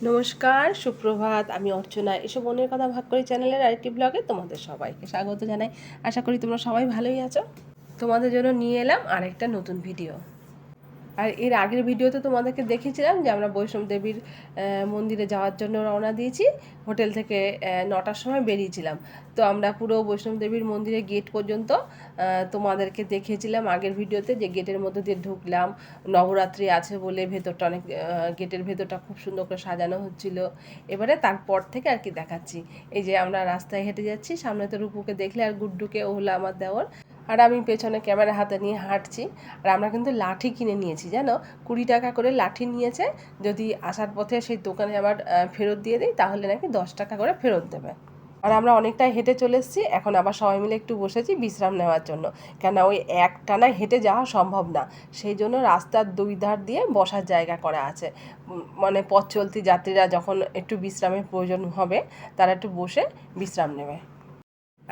নমস্কার, সুপ্রভাত। আমি অর্চনা। এসব মনের কথা ভাগ করি চ্যানেলের আরেকটি ব্লগে তোমাদের সবাইকে স্বাগত জানাই। আশা করি তোমরা সবাই ভালোই আছো। তোমাদের জন্য নিয়ে এলাম আরেকটা নতুন ভিডিও। আর এর আগের ভিডিওতে তোমাদেরকে দেখিয়েছিলাম যে আমরা বৈষ্ণব দেবীর মন্দিরে যাওয়ার জন্য রওনা দিয়েছি। হোটেল থেকে 9টার সময় বেরিয়েছিলাম। তো আমরা পুরো বৈষ্ণব দেবীর মন্দিরের গেট পর্যন্ত তোমাদেরকে দেখিয়েছিলাম আগের ভিডিওতে, যে গেটের মধ্যে দিয়ে ঢুকলাম। নবরাত্রি আছে বলে ভেতরটা অনেক, গেটের ভেতরটা খুব সুন্দর করে সাজানো হচ্ছিল। এবারে তারপর থেকে আর কি দেখাচ্ছি। এই যে আমরা রাস্তায় হেঁটে যাচ্ছি, সামনে তো রূপুকে দেখলে, আর গুড্ডুকে, ও হলো আমার দেওর, আর আমি পেছনে ক্যামেরা হাতে নিয়ে হাঁটছি। আর আমরা কিন্তু লাঠি কিনে নিয়েছি, জানো, 20 টাকা করে লাঠি নিয়েছে। যদি আসার পথে সেই দোকানে আবার ফেরত দিয়ে দিই তাহলে নাকি 10 টাকা করে ফেরত দেবে। আর আমরা অনেকটাই হেঁটে চলে এসেছি, এখন আবার সবাই মিলে একটু বসেছি বিশ্রাম নেওয়ার জন্য। কেন ওই একটানা হেঁটে যাওয়া সম্ভব না, সেই জন্য রাস্তার দুই ধার দিয়ে বসার জায়গা করা আছে। মানে পথ চলতি যাত্রীরা যখন একটু বিশ্রামের প্রয়োজন হবে তারা একটু বসে বিশ্রাম নেবে।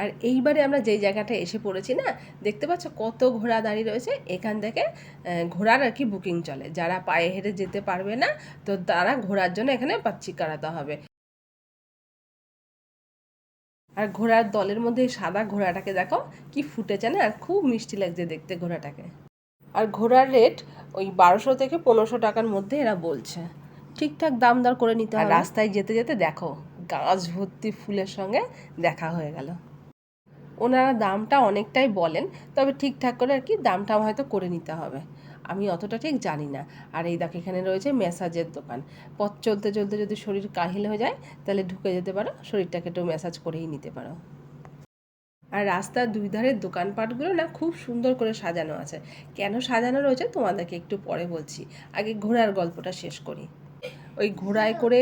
আর এইবারে আমরা যেই জায়গাটা এসে পড়েছি না, দেখতে পাচ্ছ কত ঘোড়া দাঁড়িয়ে রয়েছে। এখান থেকে ঘোড়ার আর কি বুকিং চলে। যারা পায়ে হেঁটে যেতে পারবে না, তো তারা ঘোড়ার জন্য এখানে পাচ্ছি কাটাতে হবে। আর ঘোড়ার দলের মধ্যে সাদা ঘোড়াটাকে দেখো কি ফুটেছে না, আর খুব মিষ্টি লাগছে দেখতে ঘোড়াটাকে। আর ঘোড়ার রেট ওই 1200 থেকে 1500 টাকার মধ্যে এরা বলছে। ঠিকঠাক দাম দর করে নিতে হবে। আর রাস্তায় যেতে যেতে দেখো গাছ ভর্তি ফুলের সঙ্গে দেখা হয়ে গেল। ওনারা দামটা অনেকটাই বলেন, তবে ঠিকঠাক করে আর কি দামটা হয়তো করে নিতে হবে, আমি অতটা ঠিক জানি না। আর এই দেখো এখানে রয়েছে ম্যাসাজের দোকান। পথ চলতে চলতে যদি শরীর কাহিল হয়ে যায় তাহলে ঢুকে যেতে পারো, শরীরটাকে একটু ম্যাসাজ করেই নিতে পারো। আর রাস্তার দুই ধারের দোকানপাটগুলো না খুব সুন্দর করে সাজানো আছে। কেন সাজানো রয়েছে তোমাদেরকে একটু পরে বলছি, আগে ঘোড়ার গল্পটা শেষ করি। ওই ঘোড়ায় করে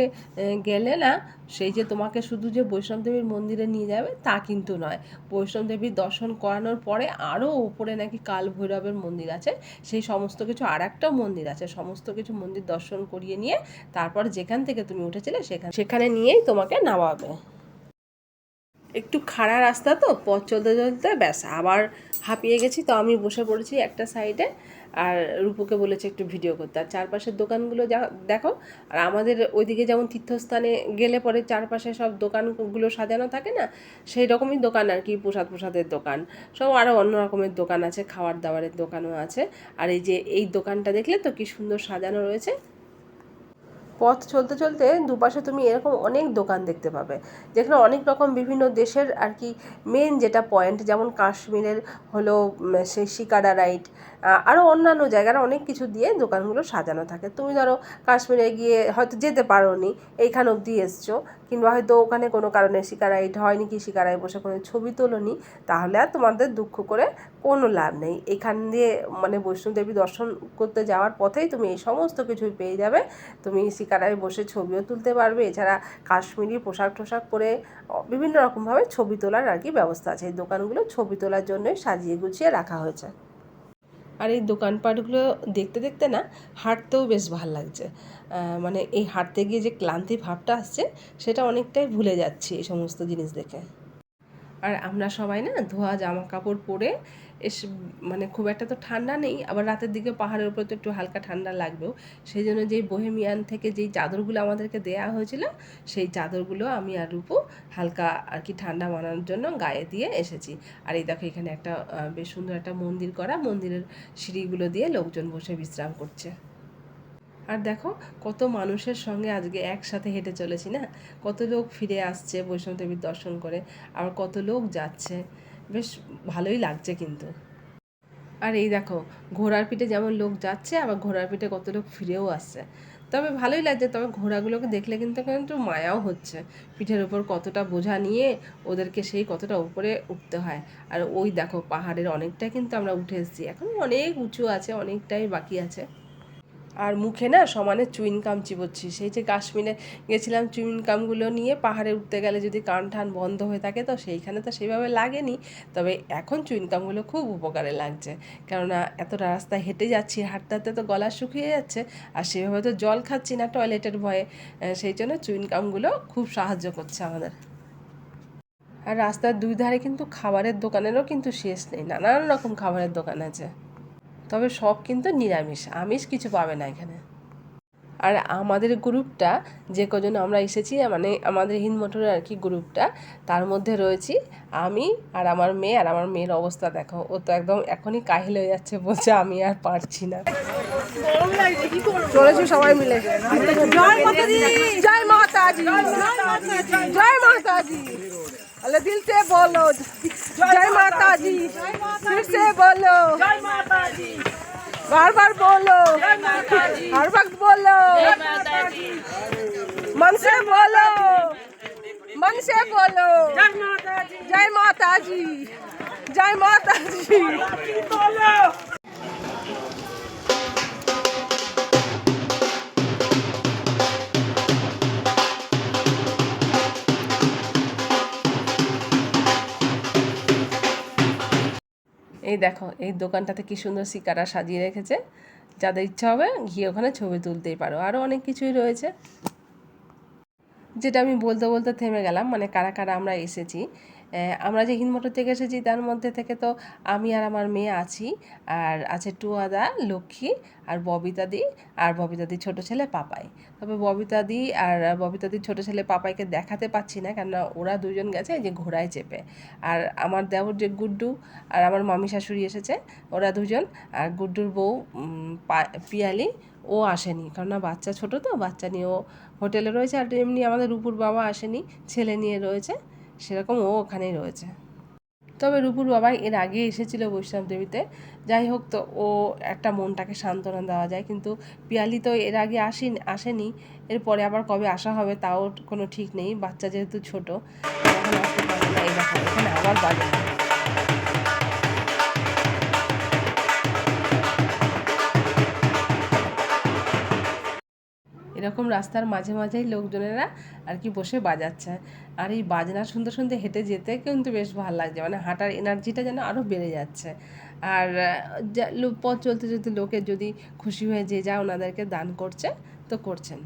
গেলে না, সেই যে তোমাকে শুধু যে বৈষ্ণবদেবীর মন্দিরে নিয়ে যাবে তা কিন্তু নয়। বৈষ্ণবদেবীর দর্শন করানোর পরে আরও ওপরে নাকি কাল ভৈরবের মন্দির আছে, সেই সমস্ত কিছু, আর একটাও মন্দির আছে, সমস্ত কিছু মন্দির দর্শন করিয়ে নিয়ে তারপর যেখান থেকে তুমি উঠেছিলে সেখানে নিয়েই তোমাকে নামাবে। একটু খাড়া রাস্তা তো, পথ চলতে চলতে ব্যাস আবার হাঁপিয়ে গেছি, তো আমি বসে পড়েছি একটা সাইডে। আর রূপুকে বলেছে একটু ভিডিও করতে। আর চারপাশের দোকানগুলো যা দেখো। আর আমাদের ওইদিকে যেমন তীর্থস্থানে গেলে পরে চারপাশে সব দোকানগুলো সাজানো থাকে না, সেই রকমই দোকান আর কি। প্রসাদের দোকান সব, আরও অন্য রকমের দোকান আছে, খাবার দাবারের দোকানও আছে। আর এই যে এই দোকানটা দেখলে তো কি সুন্দর সাজানো রয়েছে। পথ চলতে চলতে দুপাশে তুমি এরকম অনেক দোকান দেখতে পাবে, যেখানে অনেক রকম বিভিন্ন দেশের আর কি মেন যেটা পয়েন্ট, যেমন কাশ্মীরের হলো সেই শিকারা রাইড, আরও অন্যান্য জায়গার অনেক কিছু দিয়ে দোকানগুলো সাজানো থাকে। তুমি ধরো কাশ্মীরে গিয়ে হয়তো যেতে পারো নি, এইখান অবধি এসছো, কিংবা হয়তো ওখানে কোনো কারণে শিকারা রাইড হয়নি, কি শিকারায় বসে কোনো ছবি তোলোনি, তাহলে আর তোমাদের দুঃখ করে কোনো লাভ নেই। এখান দিয়ে মানে বৈষ্ণোদেবী দর্শন করতে যাওয়ার পথেই তুমি এই সমস্ত কিছুই পেয়ে যাবে। তুমি শিকারায় বসে ছবিও তুলতে পারবে, এছাড়া কাশ্মীরি পোশাক পরে বিভিন্ন রকমভাবে ছবি তোলার আর কি ব্যবস্থা আছে। এই দোকানগুলো ছবি তোলার জন্যই সাজিয়ে গুছিয়ে রাখা হয়েছে। আর এই দোকানপাটগুলো দেখতে দেখতে না হাঁটতেও বেশ ভালো লাগছে। মানে এই হাঁটতে গিয়ে যে ক্লান্তি ভাবটা আসছে সেটা অনেকটাই ভুলে যাচ্ছি এই সমস্ত জিনিস দেখে। আর আমরা সবাই না ধোয়া জামা কাপড় পরে এসে, মানে খুব একটা তো ঠান্ডা নেই, আবার রাতের দিকে পাহাড়ের উপরে তো একটু হালকা ঠান্ডা লাগবেও। সেই জন্য যেই বোহেমিয়ান থেকে যেই চাদরগুলো আমাদেরকে দেয়া হয়েছিল, সেই চাদরগুলো আমি আর রূপু হালকা আর কি ঠান্ডা মানানোর জন্য গায়ে দিয়ে এসেছি। আর এই দেখো এখানে একটা বেশ সুন্দর একটা মন্দির করা, মন্দিরের সিঁড়িগুলো দিয়ে লোকজন বসে বিশ্রাম করছে। আর দেখো কত মানুষের সঙ্গে আজকে একসাথে হেঁটে চলেছি না, কত লোক ফিরে আসছে বৈষ্ণবদেবীর দর্শন করে, আবার কত লোক যাচ্ছে, বেশ ভালোই লাগছে কিন্তু। আর এই দেখো ঘোড়ার পিঠে যেমন লোক যাচ্ছে, আবার ঘোড়ার পিঠে কত লোক ফিরেও আসছে। তবে ভালোই লাগছে, তবে ঘোড়াগুলোকে দেখলে কিন্তু একটু মায়াও হচ্ছে। পিঠের ওপর কতটা বোঝা নিয়ে ওদেরকে সেই কতটা উপরে উঠতে হয়। আর ওই দেখো পাহাড়ের অনেকটা কিন্তু আমরা উঠে এসেছি, এখন অনেক উঁচু আছে, অনেকটাই বাকি আছে। আর মুখে না সমানে চুইনকাম চিবোচ্ছি। সেই যে কাশ্মীরে গেছিলাম, চুইনকামগুলো নিয়ে পাহাড়ে উঠতে গেলে যদি কান টান বন্ধ হয়ে থাকে, তো সেইখানে তো সেইভাবে লাগেনি, তবে এখন চুইনকামগুলো খুব উপকারে লাগছে। কেননা এতটা রাস্তা হেঁটে যাচ্ছি, হাঁটতে হাঁটতে তো গলা শুকিয়ে যাচ্ছে, আর সেভাবে তো জল খাচ্ছি না টয়লেটের ভয়ে, সেই জন্য চুইনকামগুলো খুব সাহায্য করছে আমাদের। আর রাস্তার দুই ধারে কিন্তু খাবারের দোকানেরও কিন্তু শেষ নেই, নানান রকম খাবারের দোকান আছে, তবে সব কিন্তু নিরামিষ, আমিষ কিছু পাবে না এখানে। আর আমাদের গ্রুপটা যে কজন আমরা এসেছি, মানে আমাদের হিন্দ মোটরের আর কি গ্রুপটা, তার মধ্যে রয়েছি আমি আর আমার মেয়ে। আর আমার মেয়ের অবস্থা দেখো, ও তো একদম এখনই কাহিল হয়ে যাচ্ছে, বলছে আমি আর পারছি না। চলেছি সবাই মিলে। জয় মাতাজি, জয় মাতাজি, জয় মাতাজি। अरे दिल से बोलो जय माता जी, फिर से बोलो जय माता जी, बार बार बोलो जय माता जी, हर वक्त बोलो जय माता जी, मन से बोलो, मन से बोलो जय माता जी, जय माता जी, जय माता जी बोलो। এই দেখো, এই দোকানটাতে কি সুন্দর সিকারা সাজিয়ে রেখেছে, যাদের ইচ্ছা হবে গিয়ে ওখানে ছবি তুলতেই পারো। আরও অনেক কিছুই রয়েছে, যেটা আমি বলতে বলতে থেমে গেলাম, মানে কারা কারা আমরা এসেছি। আমরা যে হিন্দ মোটর থেকে এসেছি তার মধ্যে থেকে তো আমি আর আমার মেয়ে আছি, আর আছে টুয়াদা, লক্ষ্মী, আর ববিতাদি, আর ববিতাদির ছোটো ছেলে পাপাই। তবে ববিতাদি আর ববিতাদির ছোটো ছেলে পাপাইকে দেখাতে পাচ্ছি না, কেননা ওরা দুজন গেছে এই যে ঘোড়ায় চেপে। আর আমার দেওর যে গুড্ডু আর আমার মামি শাশুড়ি এসেছে, ওরা দুজন। আর গুড্ডুর বউ পিয়ালি, ও আসেনি, কেননা বাচ্চা ছোটো তো, বাচ্চা নিয়ে ও হোটেলে রয়েছে। আর এমনি আমাদের রূপুর বাবা আসেনি, ছেলে নিয়ে রয়েছে, সেরকম ও ওখানেই রয়েছে। তবে রূপুর বাবা এর আগে এসেছিল বৈষ্ণব দেবীতে। যাই হোক, তো ও একটা মনটাকে সান্ত্বনা দেওয়া যায়, কিন্তু পিয়ালি তো এর আগে আসেনি, এরপরে আবার কবে আসা হবে তাও কোনো ঠিক নেই, বাচ্চা যেহেতু ছোটো এখন আসতে পারে না। এই দেখো এখানে আবার বাজে। এরকম রাস্তার মাঝে মাঝেই লোকজনেরা আর কি বসে বাজাচ্ছে, আর এই বাজনা শুনতে শুনতে হেঁটে যেতে কিন্তু বেশ ভালো লাগছে, মানে হাঁটার এনার্জিটা যেন আরও বেড়ে যাচ্ছে। আর পথ চলতে চলতে লোকের যদি খুশি হয়ে যে যা ওনাদেরকে দান করছে তো করছেন।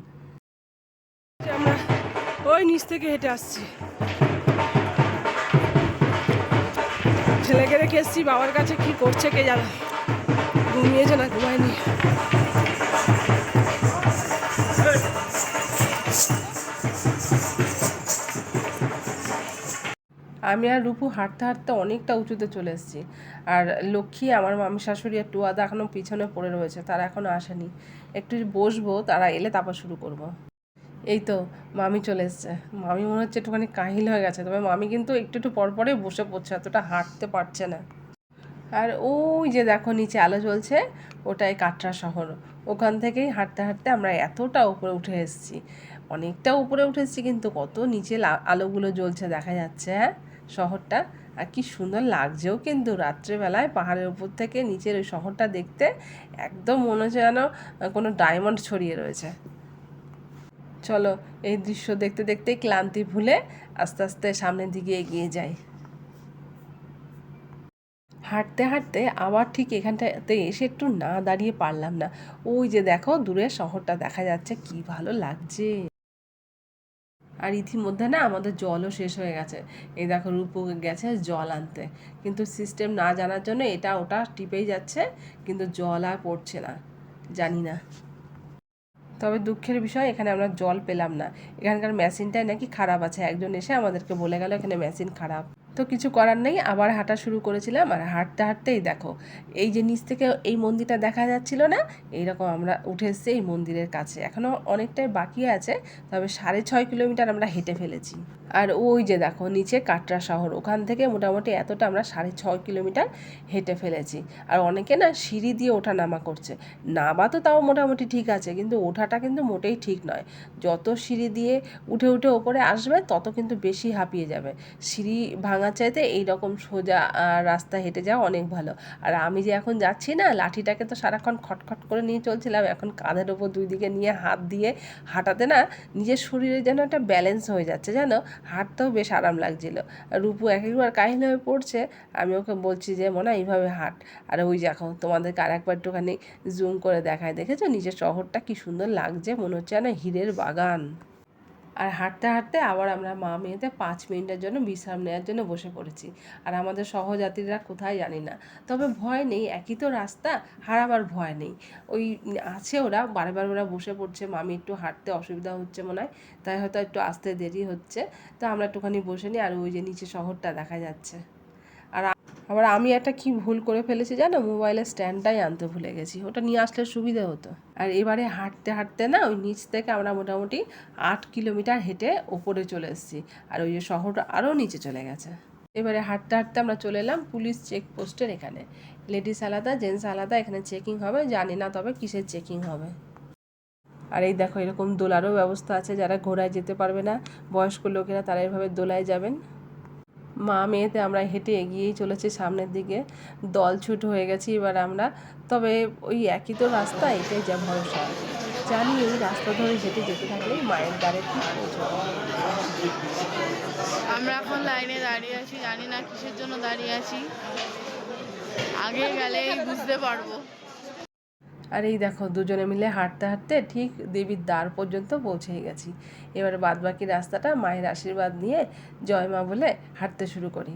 আমরা ওই নিচ থেকে হেঁটে আসছি, ছেলেকে রেখে এসছি বাবার কাছে, কি করছে কে জানে, ঘুমিয়েছে না ঘুমায়নি। আমি আর রূপু হাঁটতে হাঁটতে অনেকটা উঁচুতে চলে এসেছি, আর লক্ষ্মী, আমার মামি শাশুড়ি আর টুয়াদা এখনও পিছনে পড়ে রয়েছে, তারা এখনও আসেনি। একটু বসবো, তারা এলে তারপর শুরু করব। এই তো মামি চলে এসছে, মামি মনে হচ্ছে একটুখানি কাহিল হয়ে গেছে, তবে মামি কিন্তু একটু একটু পর পরে বসে পড়ছে, এতটা হাঁটতে পারছে না। আর ওই যে দেখো নিচে আলো জ্বলছে, ওটাই কাটরা শহর, ওখান থেকেই হাঁটতে হাঁটতে আমরা এতটা উপরে উঠে এসেছি, অনেকটা উপরে উঠে এসেছি, কিন্তু কত নিচে আলোগুলো জ্বলছে দেখা যাচ্ছে, হ্যাঁ শহরটা। আর কি সুন্দর লাগছেও কিন্তু রাত্রেবেলায় পাহাড়ের উপর থেকে নিচের ওই শহরটা দেখতে, একদম মনে হচ্ছে যেন কোনো ডায়মন্ড ছড়িয়ে রয়েছে। চলো এই দৃশ্য দেখতে দেখতে ক্লান্তি ভুলে আস্তে আস্তে সামনের দিকে এগিয়ে যাই। হাঁটতে হাঁটতে আবার ঠিক এখানটাতে এসে একটু না দাঁড়িয়ে পারলাম না, ওই যে দেখো দূরের শহরটা দেখা যাচ্ছে, কি ভালো লাগছে। আর ইতিমধ্যে না আমাদের জলও শেষ হয়ে গেছে, এই দেখো রূপু গেছে জল আনতে, কিন্তু সিস্টেম না জানার জন্য এটা ওটা টিপেই যাচ্ছে, কিন্তু জল আর পড়ছে না, জানি না। তবে দুঃখের বিষয় এখানে আমরা জল পেলাম না, এখানকার মেশিনটাই নাকি খারাপ আছে, একজন এসে আমাদেরকে বলে গেল এখানে মেশিন খারাপ। তো কিছু করার নেই, আবার হাঁটা শুরু করেছিলাম। আর হাঁটতে হাঁটতেই দেখো এই যে নিচ থেকে এই মন্দিরটা দেখা যাচ্ছিল না, এইরকম আমরা উঠে এসেছি এই মন্দিরের কাছে, এখনও অনেকটাই বাকি আছে, তবে 6.5 কিলোমিটার আমরা হেঁটে ফেলেছি। আর ওই যে দেখো নিচে কাটরা শহর, ওখান থেকে মোটামুটি এতটা আমরা 6.5 কিলোমিটার হেঁটে ফেলেছি। আর অনেকে না সিঁড়ি দিয়ে ওঠা নামা করছে, নামা তো তাও মোটামুটি ঠিক আছে, কিন্তু ওঠাটা কিন্তু মোটেই ঠিক নয়, যত সিঁড়ি দিয়ে উঠে উঠে ওপরে আসবে তত কিন্তু বেশি হাঁপিয়ে যাবে। সিঁড়ি ভাঙার চাইতে এইরকম সোজা রাস্তা হেঁটে যাওয়া অনেক ভালো। আর আমি যে এখন যাচ্ছি না, লাঠিটাকে তো সারাক্ষণ খটখট করে নিয়ে চলছিলাম, এখন কাঁধের ওপর দুই দিকে নিয়ে হাত দিয়ে হাঁটাতে না নিজের শরীরে যেন একটা ব্যালেন্স হয়ে যাচ্ছে, জানো হাঁটতেও বেশ আরাম লাগছিল। রূপু এক একবার কাহিল হয়ে পড়ছে, আমি ওকে বলছি যে মনে হয় এইভাবে হাঁট। আর ওই দেখো তোমাদেরকে আর একবার একটুখানি জুম করে দেখায়, দেখেছো নিচের শহরটা কি সুন্দর লাগছে, মনে হচ্ছে যেন হীরের বাগান। আর হাঁটতে হাঁটতে আবার আমরা মা মেয়েতে 5 মিনিটের জন্য বিশ্রাম নেওয়ার জন্য বসে পড়েছি। আর আমাদের সহযাত্রীরা কোথায় জানি না, তবে ভয় নেই, একই তো রাস্তা, হারাবার ভয় নেই। ওই আছে, ওরা বারবার ওরা বসে পড়ছে, মামি একটু হাঁটতে অসুবিধা হচ্ছে মনে হয়, তাই হয়তো একটু আসতে দেরি হচ্ছে। তো আমরা একটুখানি বসে নিই, আর ওই যে নিচে শহরটা দেখা যাচ্ছে। আর আবার আমি একটা কি ভুল করে ফেলেছি জানো, মোবাইলের স্ট্যান্ডটাই আনতে ভুলে গেছি, ওটা নিয়ে আসলে সুবিধা হতো। আর এবারে হাঁটতে হাঁটতে না ওই নিচ থেকে আমরা মোটামুটি 8 কিলোমিটার হেঁটে ওপরে চলে এসেছি, আর ওই যে শহরটা আরও নিচে চলে গেছে। এবারে হাঁটতে হাঁটতে আমরা চলে এলাম পুলিশ চেকপোস্টের এখানে। লেডিস আলাদা, জেন্টস আলাদা, এখানে চেকিং হবে, জানি না তবে কিসের চেকিং হবে। আর এই দেখো এরকম দোলারও ব্যবস্থা আছে, যারা ঘোড়ায় যেতে পারবে না, বয়স্ক লোকেরা, তারা এভাবে দোলায় যাবেন। মা মেয়েতে আমরা হেঁটে এগিয়েই চলেছি সামনের দিকে, দলছুট হয়ে গেছি এবার আমরা। তবে ওই একই তো রাস্তা, এটাই যা ভরসা, জানি এই রাস্তা ধরে হেঁটে যেতে থাকলেই মায়ের দ্বারে ঠিক পৌঁছবো। আমরা এখন লাইনে দাঁড়িয়ে আছি, জানি না কিসের জন্য দাঁড়িয়ে আছি, আগে গেলেই বুঝতে পারবো। আর এই দেখো দুজনে মিলে হাঁটতে হাঁটতে ঠিক দেবীর দ্বার পর্যন্ত পৌঁছেই গেছি। এবারে বাদবাকি রাস্তাটা মায়ের আশীর্বাদ নিয়ে জয় মা বলে হাঁটতে শুরু করি।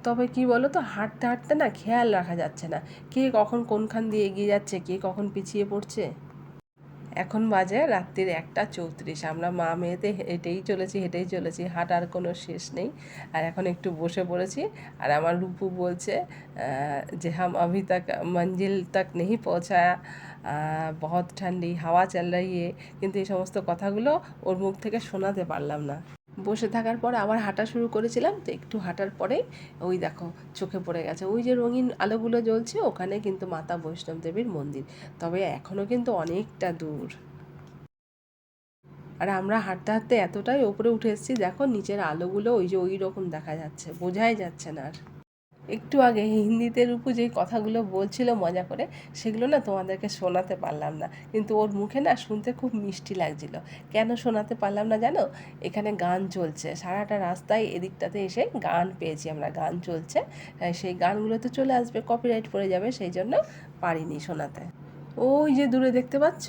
তবে কি বলো তো, হাঁটতে হাঁটতে না খেয়াল রাখা যাচ্ছে না, কে কখন কোনখান দিয়ে এগিয়ে যাচ্ছে, কে কখন পিছিয়ে পড়ছে। এখন বাজে রাত্রির 1:34, আমরা মা মেয়েতে হেঁটেই চলেছি, হাঁটার কোনো শেষ নেই। আর এখন একটু বসে পড়েছি, আর আমার রূপু বলছে যে হাম अभी तक मंजिल तक नहीं पहुँचाया, बहुत ठंडी হাওয়া চল रही है, কিন্তু এই সমস্ত কথাগুলো ওর মুখ থেকে শোনাতে পারলাম না। বসে থাকার পর আবার হাঁটা শুরু করেছিলাম, তো একটু হাঁটার পরেই ওই দেখো চোখে পড়ে গেছে ওই যে রঙিন আলোগুলো জ্বলছে, ওখানে কিন্তু মাতা বৈষ্ণব দেবীর মন্দির, তবে এখনও কিন্তু অনেকটা দূর। আর আমরা হাঁটতে হাঁটতে এতটাই ওপরে উঠে এসেছি, দেখো নিচের আলোগুলো ওই যে ওই রকম দেখা যাচ্ছে, বোঝাই যাচ্ছে না আর। একটু আগে হিন্দিতে রূপু যে কথাগুলো বলছিল মজা করে, সেগুলো না তোমাদেরকে শোনাতে পারলাম না, কিন্তু ওর মুখে না শুনতে খুব মিষ্টি লাগছিল। কেন শোনাতে পারলাম না জানো, এখানে গান চলছে সারাটা রাস্তায়, এদিকটাতে এসে গান পেয়েছি আমরা, গান চলছে, সেই গানগুলো তো চলে আসবে, কপিরাইট পড়ে যাবে, সেই জন্য পারিনি শোনাতে। ওই যে দূরে দেখতে পাচ্ছ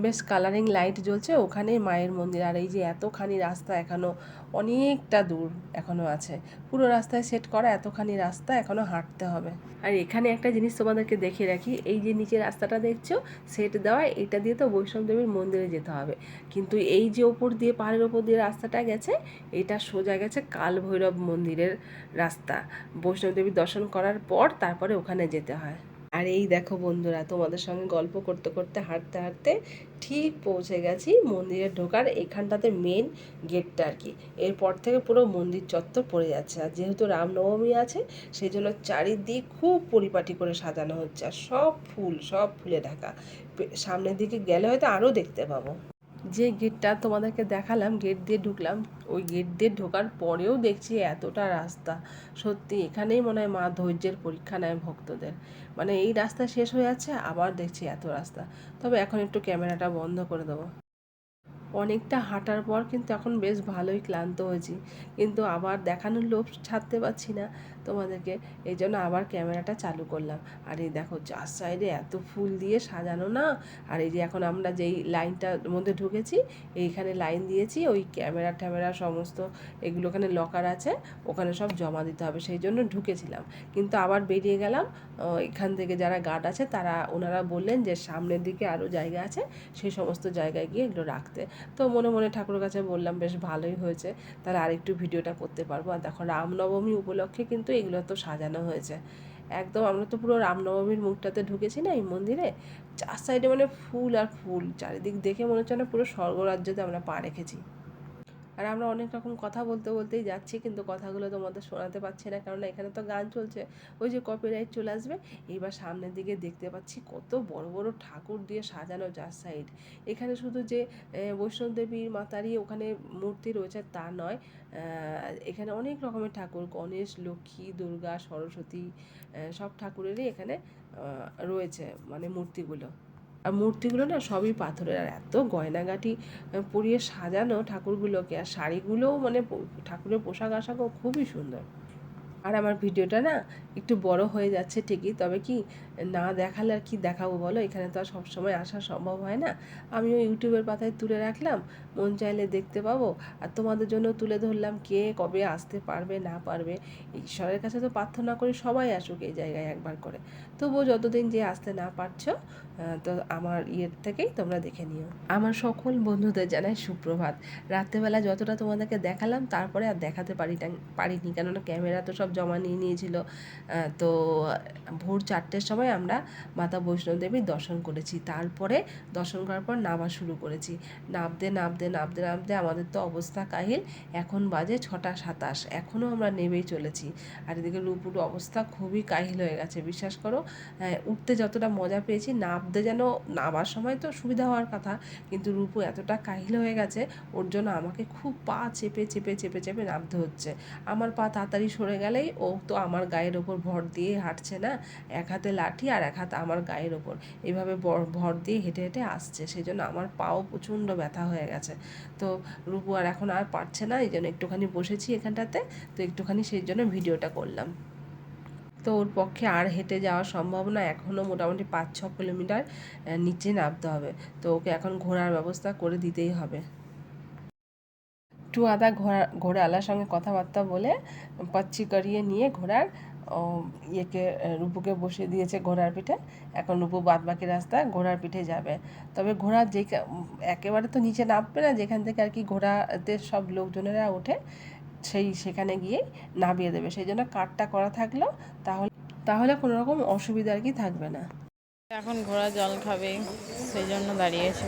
বেশ কালারিং লাইট জ্বলছে, ওখানেই মায়ের মন্দির। আর এই যে এতখানি রাস্তা এখনও অনেকটা দূর এখনও আছে, পুরো রাস্তায় সেট করা এতখানি রাস্তা এখনও হাঁটতে হবে। আর এখানে একটা জিনিস তোমাদেরকে দেখিয়ে রাখি, এই যে নিচে রাস্তাটা দেখছো সেট দেওয়া, এটা দিয়ে তো বৈষ্ণব দেবীর মন্দিরে যেতে হবে, কিন্তু এই যে ওপর দিয়ে পাহাড়ের ওপর দিয়ে রাস্তাটা গেছে, এটা সোজা গেছে কাল ভৈরব মন্দিরের রাস্তা। বৈষ্ণব দেবীর দর্শন করার পর তারপরে ওখানে যেতে হয়। আর এই দেখো বন্ধুরা, তোমাদের সঙ্গে গল্প করতে করতে হাঁটতে হাঁটতে ঠিক পৌঁছে গেছি মন্দিরে ঢোকার এখানটাতে, মেন গেটটা আর কি। এরপর থেকে পুরো মন্দির চত্বর পড়ে যাচ্ছে, আর যেহেতু রামনবমী আছে সেই জন্য চারিদিক খুব পরিপাটি করে সাজানো হচ্ছে, আর সব ফুলে ঢাকা। সামনের দিকে গেলে হয়তো আরও দেখতে পাবো। যে গেটটা তোমাদেরকে দেখালাম, গেট দিয়ে ঢুকলাম, ওই গেট দিয়ে ঢোকার পরেও দেখছি এতটা রাস্তা, সত্যি এখানেই মনে হয় মা ধৈর্যের পরীক্ষা নেয় ভক্তদের। মানে এই রাস্তা শেষ হয়ে যাচ্ছে, আবার দেখছি এত রাস্তা। তবে এখন একটু ক্যামেরাটা বন্ধ করে দেবো। অনেকটা হাঁটার পর কিন্তু এখন বেশ ভালোই ক্লান্ত হয়েছি, কিন্তু আবার দেখানোর লোভ ছাড়তে পারছি না তোমাদেরকে, এই জন্য আবার ক্যামেরাটা চালু করলাম। আর এই দেখো চার সাইডে এত ফুল দিয়ে সাজানো না। আর এই যে এখন আমরা যেই লাইনটার মধ্যে ঢুকেছি, এইখানে লাইন দিয়েছি, ওই ক্যামেরা ট্যামেরা সমস্ত এগুলো ওখানে লকার আছে, ওখানে সব জমা দিতে হবে, সেই জন্য ঢুকেছিলাম। কিন্তু আবার বেরিয়ে গেলাম, এখান থেকে যারা গার্ড আছে ওনারা বললেন যে সামনের দিকে আরও জায়গা আছে, সেই সমস্ত জায়গায় গিয়ে এগুলো রাখতে। তো মনে মনে ঠাকুরের কাছে বললাম বেশ ভালোই হয়েছে, তাহলে আরেকটু ভিডিওটা করতে পারবো। আর দেখো রামনবমী উপলক্ষে কিন্তু এগুলো তো সাজানো হয়েছে একদম, আমরা তো পুরো রামনবমীর মুখটাতে ঢুকেছি না এই মন্দিরে, চার সাইডে মানে ফুল আর ফুল, চারিদিক দেখে মনে হচ্ছে না পুরো স্বর্গরাজ্যতে আমরা পা রেখেছি। আর আমরা অনেক রকম কথা বলতে বলতেই যাচ্ছি, কিন্তু কথাগুলো তোমাদের শোনাতে পারছি না, কারণ এখানে তো গান চলছে, ওই যে কপিরাইট চলে আসবে। এইবার সামনের দিকে দেখতে পাচ্ছি কত বড় বড় ঠাকুর দিয়ে সাজানো চার সাইড। এখানে শুধু যে বৈষ্ণব দেবীর মাতারই ওখানে মূর্তি রয়েছে তা নয়, এখানে অনেক রকমের ঠাকুর, গণেশ, লক্ষ্মী, দুর্গা, সরস্বতী, সব ঠাকুরেরই এখানে রয়েছে মানে মূর্তিগুলো। আর মূর্তিগুলো না সবই পাথরের, আর এত গয়নাগাটি পরিয়ে সাজানো ঠাকুরগুলোকে, আর শাড়িগুলোও মানে ঠাকুরের পোশাক আশাকও খুবই সুন্দর। আর আমার ভিডিওটা না একটু বড় হয়ে যাচ্ছে ঠিকই, তবে কি না দেখালে আর কি দেখাবো বলো, এখানে তো আর সবসময় আসা সম্ভব হয় না। আমিও ইউটিউবের পাতায় তুলে রাখলাম, মন চাইলে দেখতে পাবো, আর তোমাদের জন্য তুলে ধরলাম। কে কবে আসতে পারবে না পারবে, ঈশ্বরের কাছে তো প্রার্থনা করি সবাই আসুক এই জায়গায় একবার করে। তবুও যতদিন যে আসতে না পারছো, তো আমার ইয়ের থেকেই তোমরা দেখে নিও। আমার সকল বন্ধুদের জানাই সুপ্রভাত। রাত্রেবেলা যতটা তোমাদেরকে দেখালাম, তারপরে আর দেখাতে পারিনি, কেননা ক্যামেরা তো সব জমা নিয়ে নিয়েছিল। তো ভোর 4টের সময় আমরা মাতা বৈষ্ণবদেবীর দর্শন করেছি। তারপরে দর্শন করার পর নামা শুরু করেছি। নামতে নামতে নামতে নামতে আমাদের তো অবস্থা কাহিল। এখন বাজে 6টা 27, এখনও আমরা নেমেই চলেছি। আর এদিকে রূপুর অবস্থা খুবই কাহিল হয়ে গেছে, বিশ্বাস করো। উঠতে যতটা মজা পেয়েছি, নামতে যেন নামার সময় তো সুবিধা হওয়ার কথা, কিন্তু রূপু এতটা কাহিল হয়ে গেছে, ওর জন্য আমাকে খুব পা চেপে চেপে চেপে চেপে নামতে হচ্ছে। আমার পা তাড়াতাড়ি সরে গেলেই ও তো আমার গায়ের ওপর ভর দিয়ে হাঁটছে না, এক হাতে লাঠি আর এক হাত আমার গায়ের ওপর, এইভাবে ভর দিয়ে হেঁটে হেঁটে আসছে। সেই জন্য আমার পাও প্রচণ্ড ব্যথা হয়ে গেছে। তো রূপু আর এখন আর পারছে না, এই জন্য একটুখানি বসেছি এখানটাতে, তো একটুখানি সেই জন্য ভিডিওটা করলাম। তো ওর পক্ষে আর হেঁটে যাওয়া সম্ভব না, এখনও মোটামুটি 5-6 কিলোমিটার নিচে নামতে হবে। তো ওকে এখন ঘোরার ব্যবস্থা করে দিতেই হবে। একটু আধা ঘোড়াওয়ালার সঙ্গে কথাবার্তা বলে পাচ্ছি করিয়ে নিয়ে ঘোড়ার ইয়েকে রূপুকে বসিয়ে দিয়েছে ঘোড়ার পিঠে। এখন রূপু বাদবাকি রাস্তা ঘোড়ার পিঠে যাবে। তবে ঘোড়া একেবারে তো নিচে নামবে না, যেখান থেকে আর কি ঘোড়াতে সব লোকজনেরা ওঠে সেখানে গিয়েই নামিয়ে দেবে। সেই জন্য কাঠটা করা থাকলো, তাহলে তাহলে কোনো রকম অসুবিধা আর কি থাকবে না। এখন ঘোড়া জল খাবে, সেই জন্য দাঁড়িয়েছে।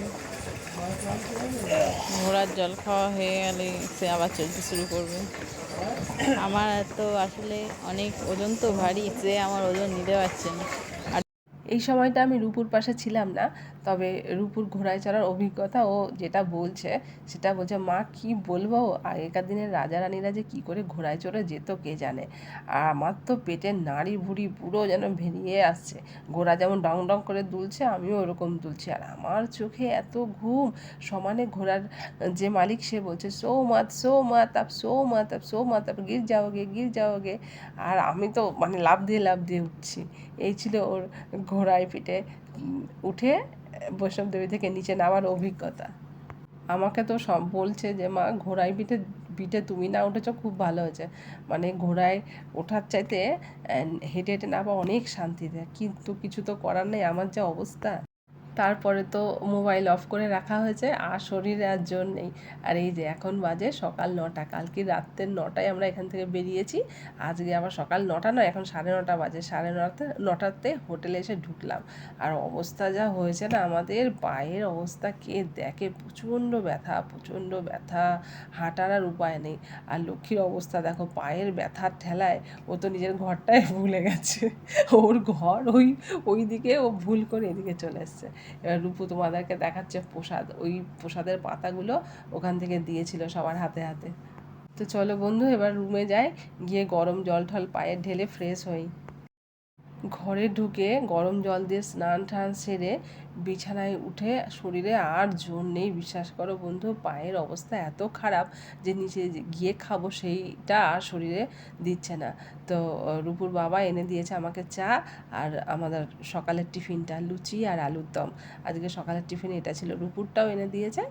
ঘোড়ার জল খাওয়া হয়ে গেলে সে আবার চলতে শুরু করবে। আমার তো আসলে অনেক ওজন, তো ভারী, সে আমার ওজন নিতে পারছে না। এই সময়টা আমি রূপুর পাশে ছিলাম না, তবে রূপুর ঘোড়ায় চড়ার অভিজ্ঞতা ও যেটা বলছে, সেটা বলছে, মা কি বলবো, আগেকার দিনের রাজা রানীরা যে কী করে ঘোড়ায় চড়ে যেত কে জানে। আর আমার তো পেটের নাড়ি ভুড়ি পুরো যেন ভেরিয়ে আসছে। ঘোড়া যেমন ডং ডং করে দুলছে, আমিও ওরকম দুলছি, আর আমার চোখে এত ঘুম। সমানে ঘোড়ার যে মালিক সে বলছে, সো মত সো মত আপ সো মত আপ সো মত আপ গির যাওগে গির যাওগে। আর আমি তো মানে লাফ দিয়ে উঠছি। এই ছিল ওর ঘোড়ায় পিঠে উঠে বৈষ্ণবদেবী থেকে নিচে নামার অভিজ্ঞতা। আমাকে তো সব বলছে যে, মা ঘোড়ায় পিঠে পিঠে তুমি না উঠেছো, খুব ভালো হয়েছে। মানে ঘোড়ায় ওঠার চাইতে হেঁটে হেঁটে নামা অনেক শান্তি দেয়, কিন্তু কিছু তো করার নেই, আমার যা অবস্থা। তারপরে তো মোবাইল অফ করে রাখা হয়েছে, আর শরীরে আর জোর নেই। আর এই যে এখন বাজে সকাল 9টা, কালকে রাত্রের 9টায় আমরা এখান থেকে বেরিয়েছি, আজকে আবার সকাল 9টা নয়, এখন 9:30 বাজে, 9:30 হোটেলে এসে ঢুকলাম। আর অবস্থা যা হয়েছে না, আমাদের পায়ের অবস্থা কে দেখে, প্রচণ্ড ব্যথা প্রচণ্ড ব্যথা, হাঁটার আর উপায় নেই। আর লক্ষ্মীর অবস্থা দেখো, পায়ের ব্যথার ঠেলায় ও তো নিজের ঘরটাই ভুলে গেছে, ওর ঘর ওই দিকে, ও ভুল করে এদিকে চলে এসছে। এবার রূপু তোমাদেরকে দেখাচ্ছে প্রসাদ, ওই প্রসাদের পাতাগুলো ওখান থেকে দিয়েছিল সবার হাতে হাতে। তো চলো বন্ধু, এবার রুমে যাই, গিয়ে গরম জল টল পায়ে ঢেলে ফ্রেশ হই। ঘরে ঢুকে গরম জল দিয়ে স্নান টান সেরে বিছানায় উঠে শরীরে আর জোর নেই, বিশ্বাস করো বন্ধু, পায়ের অবস্থা এত খারাপ যে নিচে গিয়ে খাবো সেইটা আর শরীরে দিচ্ছে না। তো রূপুর বাবা এনে দিয়েছে আমাকে চা, আর আমাদের সকালের টিফিনটা লুচি আর আলুর দম। আজকে সকালের টিফিন এটা ছিল, রূপুরটাও এনে দিয়েছে।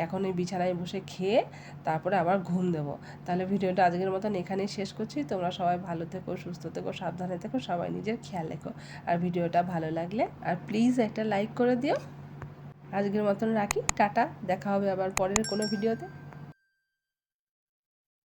এখন এই বিছানায় বসে খেয়ে তারপরে আবার ঘুম দেবো। তাহলে ভিডিওটা আজকের মতন এখানেই শেষ করছি। তোমরা সবাই ভালো থেকো, সুস্থ থেকো, সাবধানে থেকো, সবাই নিজের খেয়াল রেখো। আর ভিডিওটা ভালো লাগলে আর প্লিজ একটা লাইক করে দিও। আজকের মতন রাখি, টাটা, দেখা হবে আবার পরের কোনো ভিডিওতে।